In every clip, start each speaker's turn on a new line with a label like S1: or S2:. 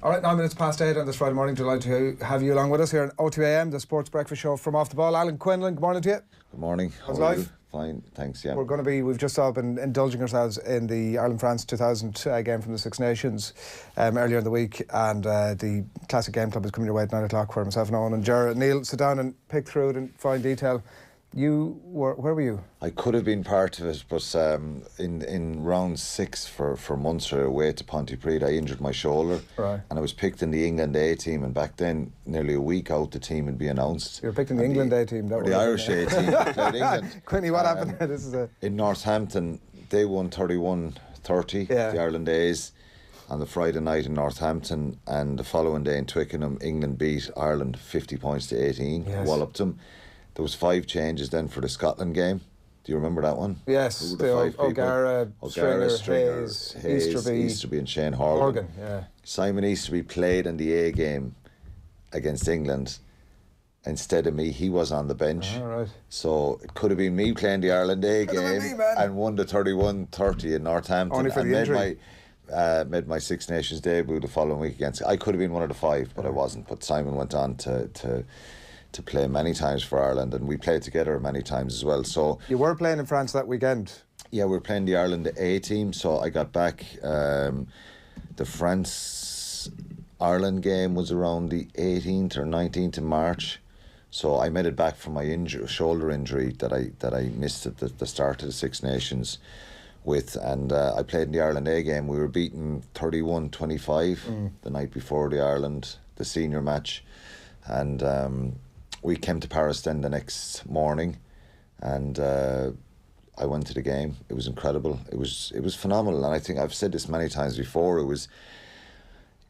S1: All right, 9 minutes past 8 on this Friday morning. Delighted to have you along with us here on OTB AM, the sports breakfast show from Off the Ball. Alan Quinlan, good morning to you.
S2: Good morning.
S1: How's life?
S2: Fine, thanks, yeah.
S1: We've just all been indulging ourselves in the Ireland-France 2000 game from the Six Nations earlier in the week, and the Classic Game Club is coming your way at 9 o'clock where myself and Owen and Ger. Neil, sit down and pick through it in fine detail. Where were you?
S2: I could have been part of it, but in round 6 for Munster away to Pontypridd, I injured my shoulder,
S1: right,
S2: and I was picked in the England A team, and back then, nearly a week out, the team would be announced.
S1: You were picked in the England A team,
S2: or the Irish A team. England.
S1: Quinny, what happened? This is
S2: in Northampton, they won 31-30, the Ireland A's, on the Friday night in Northampton, and the following day in Twickenham, England beat Ireland 50 points to 18, walloped them. There was 5 changes then for the Scotland game. Do you remember that one?
S1: Yes, the O'Gara, Stringer, Hayes,
S2: Easterby and Shane Horgan. Simon Easterby played in the A game against England instead of me. He was on the bench.
S1: Right.
S2: So it could have been me playing the Ireland A game and won the 31-30 in Northampton.
S1: Only for the injury.
S2: Made my Six Nations debut the following week against. I could have been one of the 5, but I wasn't. But Simon went on to play many times for Ireland, and we played together many times as well. So
S1: you were playing in France that weekend? Yeah,
S2: we were playing the Ireland A team, so I got back. The France-Ireland game was around the 18th or 19th of March, so I made it back from my shoulder injury that I missed at the start of the Six Nations with, and I played in the Ireland A game. We were beaten 31-25 the night before the senior match, and we came to Paris then the next morning, and I went to the game. It was incredible. It was phenomenal, and I think I've said this many times before. It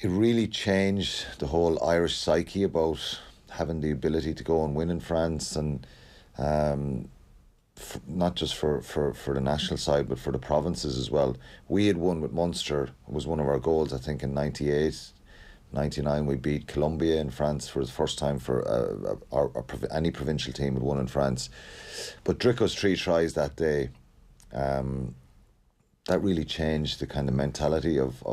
S2: really changed the whole Irish psyche about having the ability to go and win in France, and not just for the national side, but for the provinces as well. We had won with Munster. It was one of our goals, I think, in 98. 99 we beat Colombia in France for the first time for any provincial team had won in France. But Drico's 3 tries that day, that really changed the kind of mentality of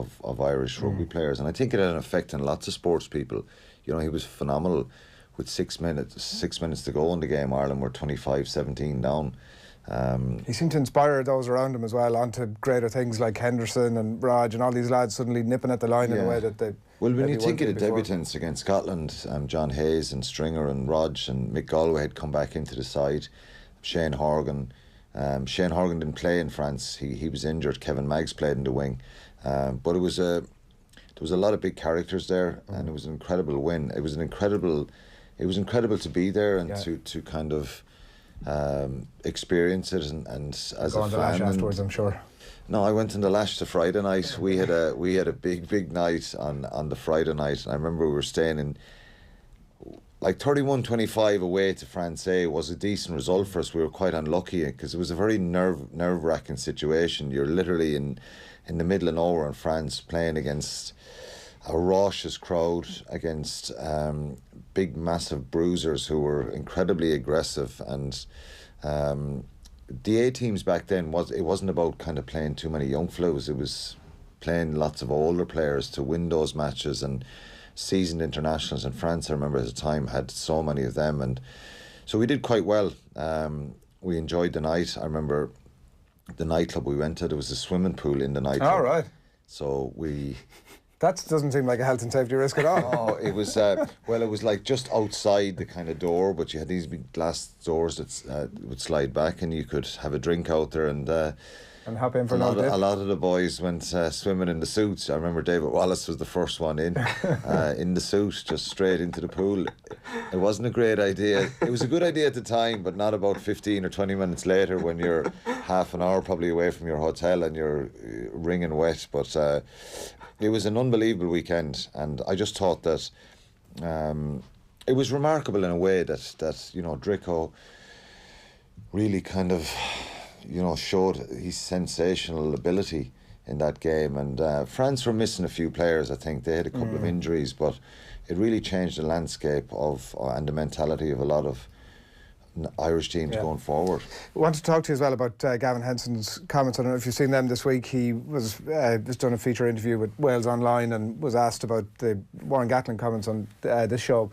S2: Irish rugby players, and I think it had an effect on lots of sports people. You know, he was phenomenal. With 6 minutes to go in the game, Ireland were 25-17 down.
S1: He seemed to inspire those around him as well onto greater things, like Henderson and Raj and all these lads suddenly nipping at the line in a way that they...
S2: Well, when you think of the debutants against Scotland, John Hayes and Stringer and Rog and Mick Galway had come back into the side. Shane Horgan didn't play in France. He was injured. Kevin Maggs played in the wing, but there was a lot of big characters there, and it was an incredible win. It was incredible to be there and to kind of experience it and as a fan.
S1: Lash afterwards, I'm sure.
S2: No, I went in the Lash the Friday night. We had a big night on the Friday night, and I remember we were staying in like 31-25 away to France A was a decent result for us. We were quite unlucky because it was a very nerve-wracking situation. You're literally in the middle of nowhere in France playing against a raucous crowd, against big massive bruisers who were incredibly aggressive, and the A teams back then it wasn't about kind of playing too many young fellows. It was playing lots of older players to win those matches, and seasoned internationals in France, I remember at the time, had so many of them, and so we did quite well. We enjoyed the night. I remember the nightclub we went to, there was a swimming pool in the nightclub.
S1: All right.
S2: So
S1: that doesn't seem like a health and safety risk at all.
S2: Oh, it was it was like just outside the kind of door, but you had these big glass doors that would slide back, and you could have a drink out there, and
S1: hop in for
S2: a lot of the boys went swimming in the suits. I remember David Wallace was the first one in the suit, just straight into the pool. It wasn't a great idea. It was a good idea at the time, but not about 15 or 20 minutes later when you're half an hour probably away from your hotel and you're wringing wet. But it was an unbelievable weekend, and I just thought that it was remarkable in a way that Drico really kind of showed his sensational ability in that game, and France were missing a few players. I think they had a couple of injuries, but it really changed the landscape of and the mentality of a lot of Irish teams going forward.
S1: I want to talk to you as well about Gavin Henson's comments. I don't know if you've seen them this week. He was just done a feature interview with Wales Online and was asked about the Warren Gatland comments on this show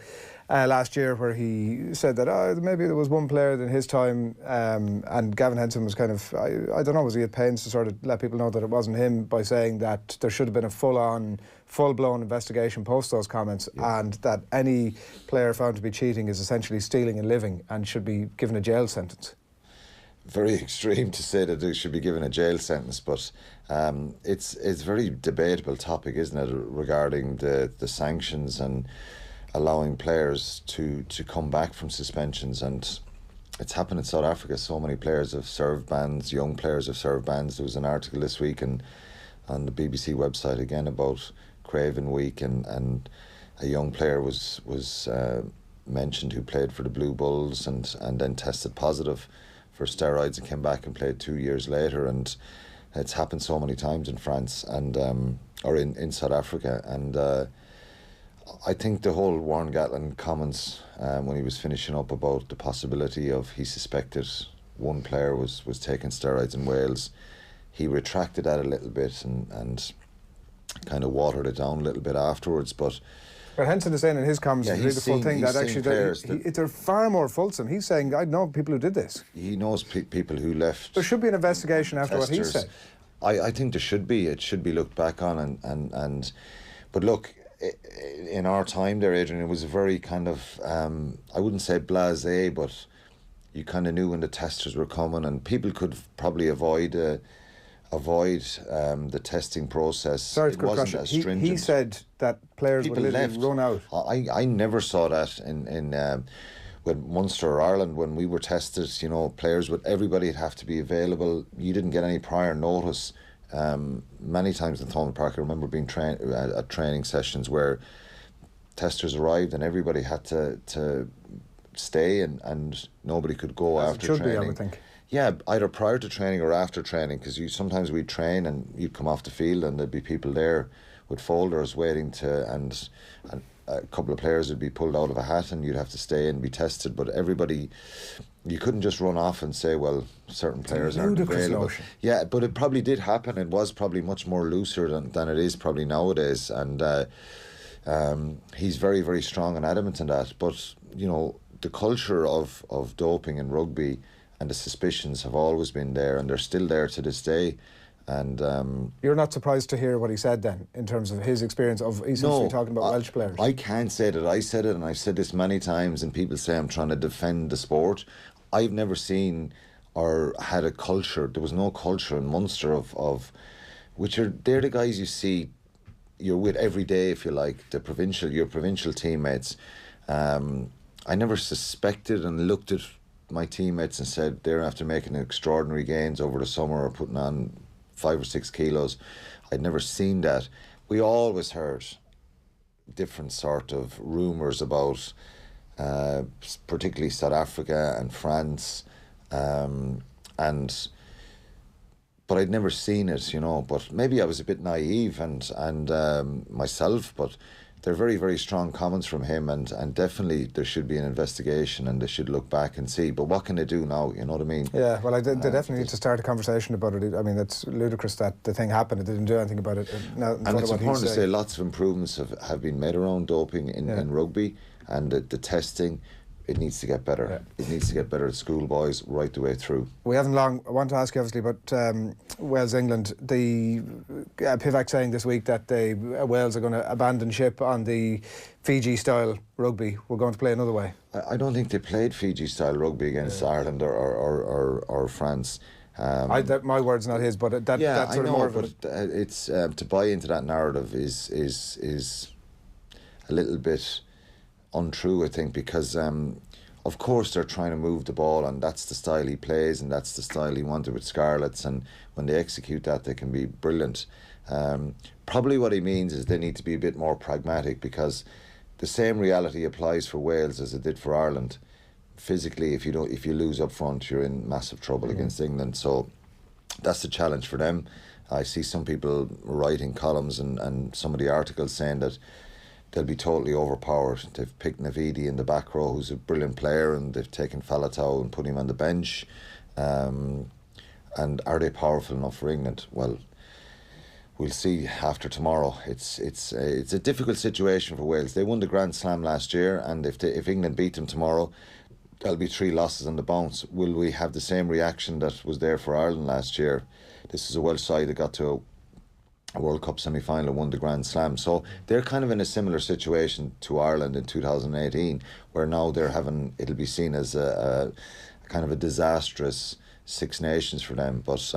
S1: last year, where he said that maybe there was one player in his time, and Gavin Henson was kind of, I don't know, was he at pains to sort of let people know that it wasn't him by saying that there should have been a full-blown investigation post those comments, and that any player found to be cheating is essentially stealing a living and should be given a jail sentence.
S2: Very extreme to say that they should be given a jail sentence, but it's a very debatable topic, isn't it, regarding the sanctions and allowing players to come back from suspensions. And it's happened in South Africa. So many players have served bans, young players have served bans. There was an article this week on the BBC website again about Craven Week, and a young player was mentioned who played for the Blue Bulls and then tested positive for steroids and came back and played 2 years later. And it's happened so many times in France and or in South Africa. And I think the whole Warren Gatland comments when he was finishing up about the possibility of, he suspected one player was taking steroids in Wales, he retracted that a little bit and kind of watered it down a little bit afterwards. But
S1: Henson is saying in his comments, the full thing, that actually they're far more fulsome. He's saying, I know people who did this.
S2: He knows people who left.
S1: There should be an investigation after what he said.
S2: I think there should be. It should be looked back on and but look, in our time there, Adrian, it was a very kind of I wouldn't say blasé, but you kind of knew when the testers were coming, and people could probably avoid the testing process.
S1: Sorry,
S2: it wasn't as stringent.
S1: He said that players would literally run out.
S2: I never saw that in when Munster or Ireland, when we were tested. You know, everybody would have to be available. You didn't get any prior notice. Many times in Thomond Park, I remember being at training sessions where testers arrived and everybody had to stay and nobody could go after training. It should be, I would think. Yeah, either prior to training or after training, because sometimes we'd train and you'd come off the field and there'd be people there with folders waiting and a couple of players would be pulled out of a hat and you'd have to stay and be tested. But everybody, you couldn't just run off and say, well, certain players aren't available. Notion. Yeah, but it probably did happen. It was probably much more looser than it is probably nowadays. And he's very, very strong and adamant in that. But, you know, the culture of doping in rugby and the suspicions have always been there, and they're still there to this day. And
S1: you're not surprised to hear what he said then, in terms of his experience of essentially talking about Welsh players?
S2: I can't say that I said it, and I've said this many times, and people say I'm trying to defend the sport. I've never seen or had a culture. There was no culture in Munster of they're the guys you see, you're with every day, if you like, your provincial teammates. I never suspected and looked at my teammates and said they're after making extraordinary gains over the summer or putting on 5 or 6 kilos. I'd never seen that. We always heard different sort of rumours about particularly South Africa and France, but I'd never seen it, you know. But maybe I was a bit naive and myself, but they're very, very strong comments from him, and definitely there should be an investigation and they should look back and see. But what can they do now? You know what I mean? Yeah,
S1: well, they definitely need to start a conversation about it. I mean, it's ludicrous that the thing happened. It didn't do anything about it.
S2: And it's important to say lots of improvements have been made around doping in rugby, and the testing. It needs to get better. Yeah. It needs to get better at schoolboys right the way through.
S1: We haven't long. I want to ask you obviously about Wales England. The Pivac saying this week that Wales are going to abandon ship on the Fiji style rugby. We're going to play another way.
S2: I don't think they played Fiji style rugby against Ireland or France.
S1: My word's not his, but that's sort of more of it.
S2: It's to buy into that narrative is a little bit untrue, I think, because of course they're trying to move the ball, and that's the style he plays and that's the style he wanted with Scarlets, and when they execute that they can be brilliant. Probably what he means is they need to be a bit more pragmatic, because the same reality applies for Wales as it did for Ireland. Physically, if you lose up front, you're in massive trouble against England. So that's the challenge for them. I see some people writing columns and some of the articles saying that they'll be totally overpowered. They've picked Navidi in the back row, who's a brilliant player, and they've taken Falatau and put him on the bench. And are they powerful enough for England? Well, we'll see after tomorrow. It's a difficult situation for Wales. They won the Grand Slam last year, and if England beat them tomorrow, there'll be 3 losses on the bounce. Will we have the same reaction that was there for Ireland last year? This is a Welsh side that got to a World Cup semi-final and won the Grand Slam. So they're kind of in a similar situation to Ireland in 2018, where now it'll be seen as a kind of a disastrous Six Nations for them. But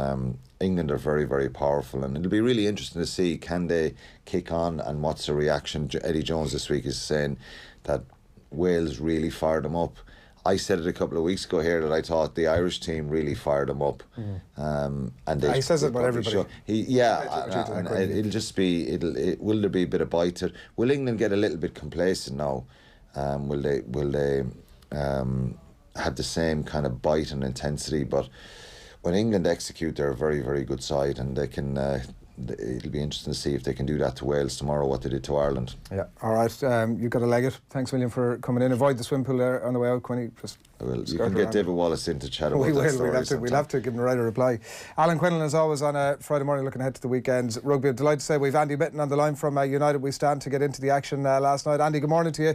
S2: England are very, very powerful, and it'll be really interesting to see, can they kick on, and what's the reaction. Eddie Jones this week is saying that Wales really fired them up. I said it a couple of weeks ago here that I thought the Irish team really fired them up. And
S1: he says it about everybody.
S2: It'll just be. Will there be a bit of bite to it? Will England get a little bit complacent now? Will they have the same kind of bite and intensity? But when England execute, they're a very, very good side, and they can. It'll be interesting to see if they can do that to Wales tomorrow, what they did to Ireland. Yeah,
S1: all right. You've got to leg it. Thanks, William, for coming in. Avoid the swim pool there on the way out, Quinny.
S2: I will. You can get David Wallace in to chat about that story.
S1: We'll have to give him the right reply. Alan Quinlan, as always, on a Friday morning, looking ahead to the weekends. Rugby, I'm delighted to say we've Andy Mitten on the line from United We Stand to get into the action last night. Andy, good morning to you.